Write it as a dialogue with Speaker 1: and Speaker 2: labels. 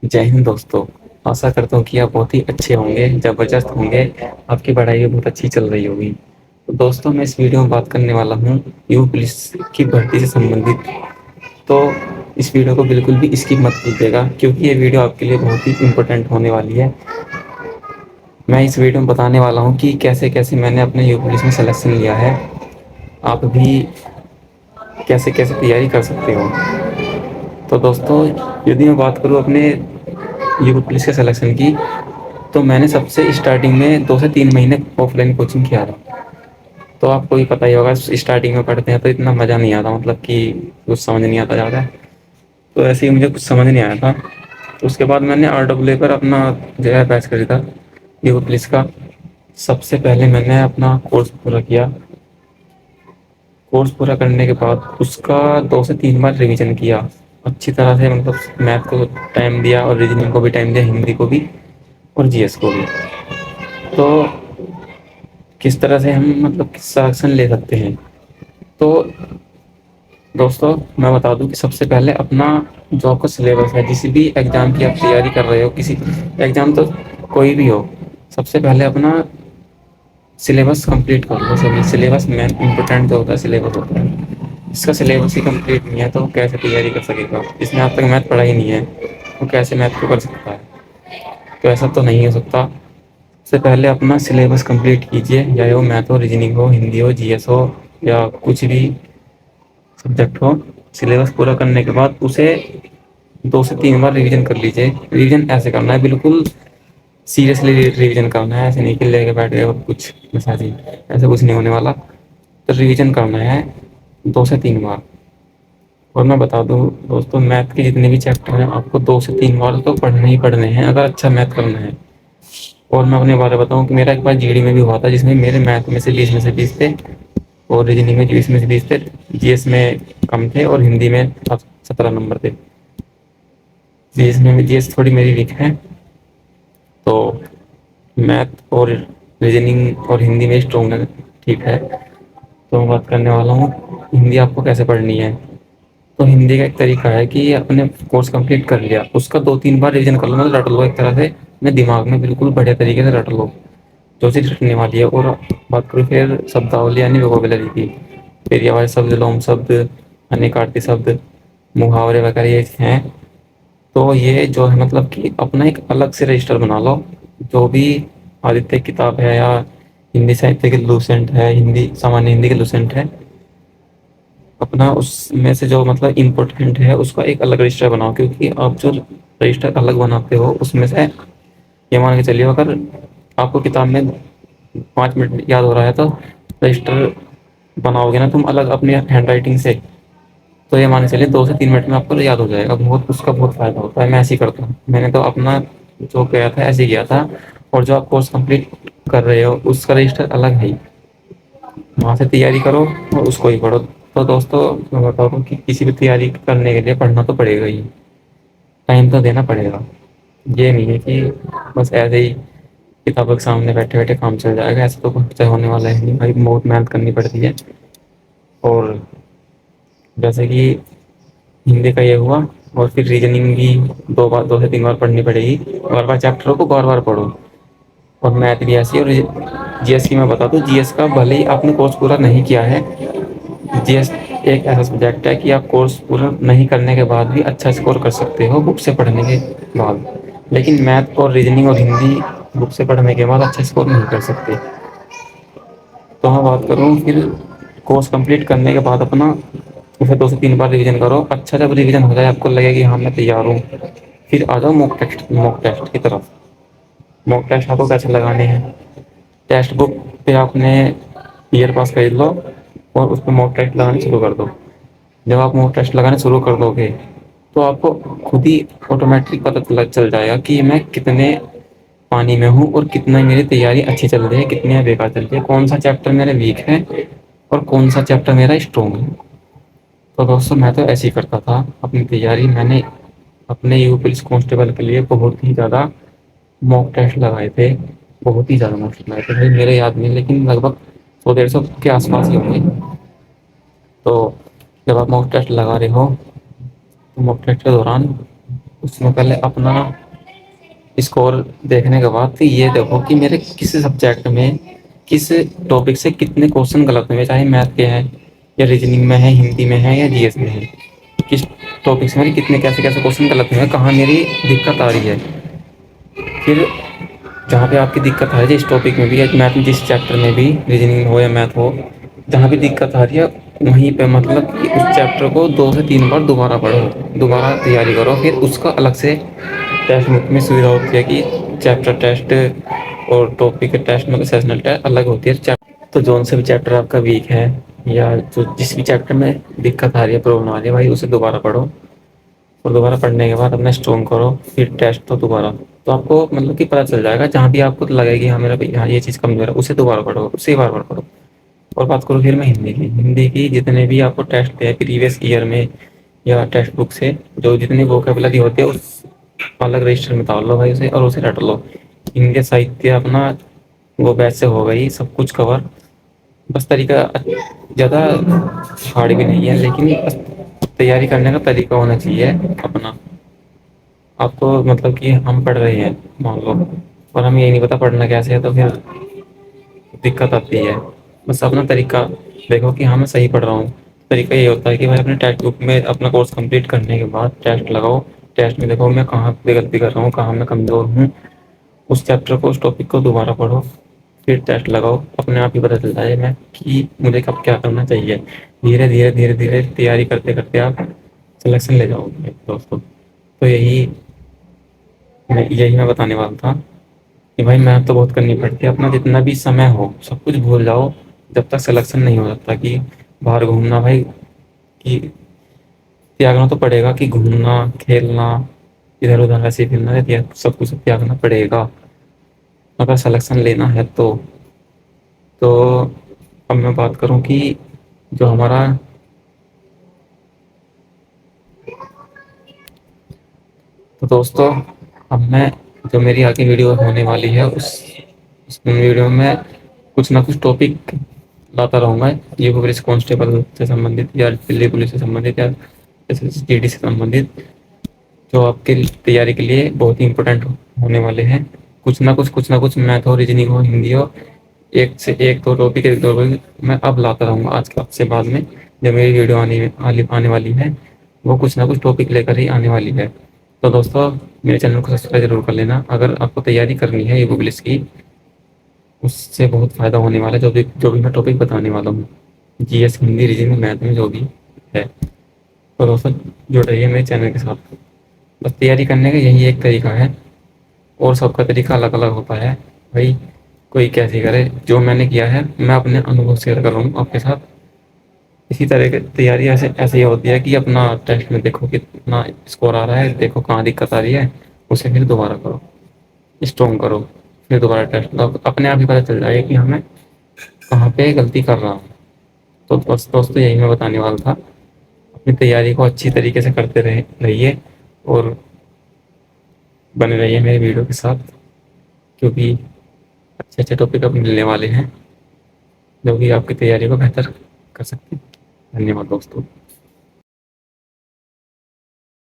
Speaker 1: जय हिंद दोस्तों। आशा करता हूँ कि आप बहुत ही अच्छे होंगे, ज़बरदस्त होंगे। आपकी पढ़ाई भी बहुत अच्छी चल रही होगी। तो दोस्तों, मैं इस वीडियो में बात करने वाला हूँ यू पुलिस की भर्ती से संबंधित। तो इस वीडियो को बिल्कुल भी स्किप मत कीजिएगा, क्योंकि ये वीडियो आपके लिए बहुत ही इम्पोर्टेंट होने वाली है। मैं इस वीडियो में बताने वाला हूँ कि कैसे कैसे मैंने अपने यू पुलिस में सिलेक्शन लिया है। आप भी कैसे कैसे तैयारी कर सकते हो। तो दोस्तों, यदि मैं बात करूँ अपने यू पुलिस के सिलेक्शन की, तो मैंने सबसे स्टार्टिंग में 2 से 3 महीने ऑफलाइन कोचिंग किया था। तो आपको भी पता ही होगा, स्टार्टिंग में पढ़ते हैं तो इतना मज़ा नहीं आता, मतलब कि कुछ समझ नहीं आता ज़्यादा। तो ऐसे ही मुझे कुछ समझ नहीं आया था। तो उसके बाद मैंने RWA पर अपना जो है बैच खरीदा यू पुलिस का। सबसे पहले मैंने अपना कोर्स पूरा किया। कोर्स पूरा करने के बाद उसका 2 से 3 बार रिवीजन किया अच्छी तरह से, मतलब मैथ को टाइम दिया और रीजनिंग को भी टाइम दिया, हिंदी को भी और जीएस को भी। तो किस तरह से हम मतलब किसका एक्शन ले सकते हैं। तो दोस्तों, मैं बता दूं कि सबसे पहले अपना जो आपका सिलेबस है, किसी भी एग्ज़ाम की आप तैयारी कर रहे हो, किसी एग्ज़ाम तो कोई भी हो, सबसे पहले अपना सिलेबस कंप्लीट कर लो। सभी सिलेबस मेन इंपॉर्टेंट जो होता है सिलेबस होता है। इसका सिलेबस ही कंप्लीट नहीं है तो कैसे तैयारी कर सकेगा। इसने आज तक मैथ पढ़ा ही नहीं है, तो कैसे मैथ को कर सकता है। तो ऐसा तो नहीं हो सकता। सबसे पहले अपना सिलेबस कंप्लीट कीजिए, या वो मैथ हो, रीजनिंग हो, हिंदी हो, जीएस हो, या कुछ भी सब्जेक्ट हो। सिलेबस पूरा करने के बाद उसे 2 से 3 बार रिवीजन कर लीजिए। रिवीजन ऐसे करना है, बिल्कुल सीरियसली रिवीजन करना है, ऐसे नहीं कि लेके बैठ गए और कुछ मैसेज ही, ऐसा कुछ नहीं होने वाला। तो रिवीजन करना है 2 से 3 बार। और मैं बता दूं दोस्तों, मैथ के जितने भी चैप्टर हैं आपको 2 से 3 बार तो पढ़ने ही पढ़ने हैं, अगर अच्छा मैथ करना है। और मैं अपने बारे में बताऊं कि मेरा एक बार जीडी में भी हुआ था, जिसमें मेरे मैथ में से 20 में से 20 थे, और रीजनिंग में 20 में से 20 थे, जीएस में कम थे, और हिंदी में 17 नंबर थे। जीएस में जीएस थोड़ी मेरी वीक है, तो मैथ और रीजनिंग और हिंदी में स्ट्रॉन्ग है, ठीक है। तो मैं बात करने वाला हूँ हिंदी आपको कैसे पढ़नी है। तो हिंदी का एक तरीका है कि आपने कोर्स कंप्लीट कर लिया, उसका 2 3 बार रिवीजन कर लो, मतलब रट लो एक तरह से, अपने दिमाग में बिल्कुल बढ़िया तरीके से रट लो जो चीज़ रटने वाली है। और बात करूँ फिर शब्दावली यानी वोकेबलरी की, पर्यायवाची शब्द, लोम शब्द, अनेकार्थी शब्द, मुहावरे वगैरह ये हैं। तो ये जो है, मतलब कि अपना एक अलग से रजिस्टर बना लो। जो भी आदित्य किताब है, या हिंदी साहित्य के लूसेंट है, हिंदी सामान्य हिंदी के लूसेंट है, अपना उसमें से जो मतलब इम्पोर्टेंट है उसका एक अलग रजिस्टर बनाओ। क्योंकि आप जो रजिस्टर अलग बनाते हो उसमें से, ये मान के चलिए अगर आपको किताब में 5 मिनट याद हो रहा है, तो रजिस्टर बनाओगे ना तुम अलग अपनी हैंड राइटिंग से, तो ये मान के चलिए 2 से 3 मिनट में आपको याद हो जाएगा। बहुत उसका बहुत फ़ायदा होता है। मैं ऐसे ही करता हूँ, मैंने तो अपना जो गया था ऐसे ही किया था। और जो आप कोर्स कंप्लीट कर रहे हो उसका रजिस्टर अलग है ही, वहाँ से तैयारी करो और उसको ही पढ़ो। तो दोस्तों, मैं बता दूँ कि किसी भी तैयारी करने के लिए पढ़ना तो पड़ेगा ही, टाइम तो देना पड़ेगा। ये नहीं है कि बस ऐसे ही किताबों के सामने बैठे बैठे काम चल जाएगा, ऐसा तो कुछ होने वाला है नहीं भाई, बहुत मेहनत करनी पड़ती है। और जैसे कि हिंदी का ये हुआ, और फिर रीजनिंग भी 2 से 3 बार पढ़नी पड़ेगी, बार बार चैप्टरों को बार बार पढ़ो। और मैथ भी ऐसी है। और जीएस की मैं बता दूँ, जीएस का भले ही आपने कोर्स पूरा नहीं किया है, जीएस एक ऐसा सब्जेक्ट है कि आप कोर्स पूरा नहीं करने के बाद भी अच्छा स्कोर कर सकते हो बुक से पढ़ने के बाद। लेकिन मैथ और रीजनिंग और हिंदी बुक से पढ़ने के बाद अच्छा स्कोर नहीं कर सकते। तो मैं बात करूँ फिर कोर्स कंप्लीट करने के बाद अपना उसे 2 से 3 बार रिवीजन करो। अच्छा जब रिवीजन हो जाए, आपको लगे कि हाँ मैं तैयार हूँ, फिर आ जाओ मॉक टेस्ट की तरफ। मॉक टेस्ट आपको कैसे लगाने हैं, टेक्स्ट बुक पे आपने ईयर पास खरीद लो और उस पर मॉक टेस्ट लगाने शुरू कर दो। जब आप मॉक टेस्ट लगाने शुरू कर दोगे, तो आपको खुद ही ऑटोमेटिक पता चल जाएगा कि मैं कितने पानी में हूँ, और कितना मेरी तैयारी अच्छी चल रही है, कितनी बेकार चल रही है, कौन सा चैप्टर मेरा वीक है और कौन सा चैप्टर मेरा स्ट्रॉन्ग है। तो दोस्तों, मैं तो ऐसे ही करता था अपनी तैयारी। मैंने अपने यू पुलिस कांस्टेबल के लिए बहुत ही ज़्यादा मॉक टेस्ट लगाए थे, बहुत ही ज़्यादा मॉक टेस्ट लगाए थे भाई, मेरे याद नहीं लेकिन लगभग 100 150 के आसपास ही होंगे। तो जब आप मॉक टेस्ट लगा रहे हो, तो मॉक टेस्ट के दौरान اس میں پہلے اپنا اسکور دیکھنے کے بعد یہ دیکھو کہ میرے کس سبجیکٹ میں کس ٹاپک سے کتنے کوشچن غلط ہوئے، چاہے میتھ کے ہیں یا ریجننگ میں ہے، ہندی میں ہے یا جی ایس میں ہے، کس ٹاپک سے میرے کتنے کیسے کیسے کوشچن غلط ہوئے ہیں، کہاں میری دقت آ رہی ہے۔ پھر جہاں پہ آپ کی دقت آ رہی ہے اس ٹاپک میں بھی یا میتھ میں جس چیپٹر میں بھی، ریجننگ ہو یا میتھ ہو، جہاں بھی دقت آ رہی ہے وہیں پہ مطلب کہ اس چیپٹر کو 2 سے 3 بار دوبارہ پڑھو، دوبارہ تیاری کرو، پھر اس کا الگ سے ٹیسٹ بک میں سویدھا ہوتی ہے کہ چیپٹر ٹیسٹ اور ٹاپک ٹیسٹ مطلب سیشنل ٹیسٹ الگ ہوتی ہے۔ تو جون سے بھی چیپٹر آپ کا ویک ہے یا جو جس بھی چیپٹر میں دقت آ رہی ہے، پرابلم آ رہی ہے، بھائی اسے دوبارہ پڑھو، اور دوبارہ پڑھنے کے بعد اپنا اسٹرونگ کرو، پھر ٹیسٹ تو دوبارہ، تو آپ کو مطلب کہ پتہ چل جائے گا جہاں بھی آپ کو لگے گی ہاں میرا یہاں یہ چیز کمزور ہے اسے دوبارہ پڑھو، اسے بار بار پڑھو۔ اور بات کروں پھر میں ہندی کی جتنے بھی آپ کو ٹیسٹ ہے پریویس ایئر میں یا ٹیکسٹ بک سے جو جتنی ووکیبلری ہوتی ہے اس الگ رجسٹر میں ڈال لو بھائی اسے، اور اسے رٹ لو۔ ہندی ساہتیہ اپنا وہ بیچ سے ہو گئی سب کچھ کور، بس طریقہ زیادہ ہارڈ بھی نہیں ہے، لیکن بس تیاری کرنے کا طریقہ ہونا چاہیے اپنا۔ آپ کو مطلب کہ ہم پڑھ رہے ہیں مان لو اور ہمیں یہ نہیں پتا پڑھنا کیسے ہے، تو پھر دقت آتی ہے۔ بس اپنا طریقہ دیکھو کہ ہاں میں صحیح پڑھ رہا ہوں۔ طریقہ یہ ہوتا ہے کہ میں اپنے ٹیکسٹ بک میں اپنا کورس کمپلیٹ کرنے کے بعد ٹیسٹ لگاؤ، ٹیسٹ میں دیکھو میں کہاں پہ غلطی کر رہا ہوں، کہاں میں کمزور ہوں، اس چیپٹر کو اس ٹاپک کو دوبارہ پڑھو، پھر ٹیسٹ لگاؤ، اپنے آپ ہی پتہ چلتا ہے میں کہ مجھے کب کیا کرنا چاہیے۔ دھیرے دھیرے دھیرے دھیرے تیاری کرتے کرتے آپ سلیکشن لے جاؤ گے دوستوں۔ تو یہی میں بتانے والا تھا کہ بھائی محنت تو بہت کرنی پڑتی ہے، اپنا جتنا بھی سمے ہو سب کچھ بھول جاؤ جب تک سلیکشن نہیں ہو جاتا۔ کہ باہر گھومنا بھائی کہ تیاگنا تو پڑے گا، کہ گھومنا کھیلنا ادھر ادھر ایسے پھرنا ہے سب کچھ تیاگنا پڑے گا اگر سلیکشن لینا ہے تو۔ اب میں بات کروں کہ جو ہمارا تو دوستوں اب میں جو میری آگے ویڈیو ہونے والی ہے اس ویڈیو میں کچھ نہ کچھ ٹاپک لاتا رہوں گا، یہ پولیس کانسٹیبل سے سبندھت یا دلی پولیس سے سبندھت یا جی ڈی سے سبندھت، جو آپ کی تیاری کے لیے بہت ہی امپورٹنٹ ہونے والے ہیں۔ کچھ نہ کچھ میتھ ہو، ریجننگ ہو، ہندی ہو، ایک سے ایک دو ٹاپک میں اب لاتا رہوں گا آج سے بعد میں جب میری ویڈیو آنے والی ہے، وہ کچھ نہ کچھ ٹاپک لے کر ہی آنے والی ہے۔ تو دوستوں میرے چینل کو سبسکرائب ضرور کر لینا اگر آپ کو تیاری کرنی ہے یو پولیس کی، اس سے بہت فائدہ ہونے والا ہے جو بھی میں ٹاپک بتانے والا ہوں، جی ایس، ہندی، ریجننگ، میتھ میں جو بھی ہے۔ تو دوستوں جڑ رہیے میرے چینل کے ساتھ، بس تیاری کرنے کا یہی ایک طریقہ ہے، اور سب کا طریقہ الگ الگ ہوتا ہے بھائی، کوئی کیسی کرے، جو میں نے کیا ہے میں اپنے انوبھو شیئر کر رہا ہوں آپ کے ساتھ۔ اسی طرح کی تیاری ایسے ہی ہوتی ہے کہ اپنا ٹیسٹ میں دیکھو کتنا اسکور آ رہا ہے، دیکھو کہاں دقت آ رہی ہے، اسے پھر دوبارہ کرو، اسٹرونگ کرو، پھر دوبارہ ٹیسٹ اپنے آپ ہی پتہ چل جائے کہ ہمیں کہاں پہ غلطی کر رہا ہوں۔ تو دوستوں یہی میں بتانے والا تھا، اپنی تیاری کو اچھی طریقے سے کرتے رہیے اور بنے رہیے میرے ویڈیو کے ساتھ، کیونکہ اچھے اچھے ٹاپک اب ملنے والے ہیں جو کہ آپ کی تیاری کو بہتر کر سکتے ہیں۔ دھنیہ واد دوستوں۔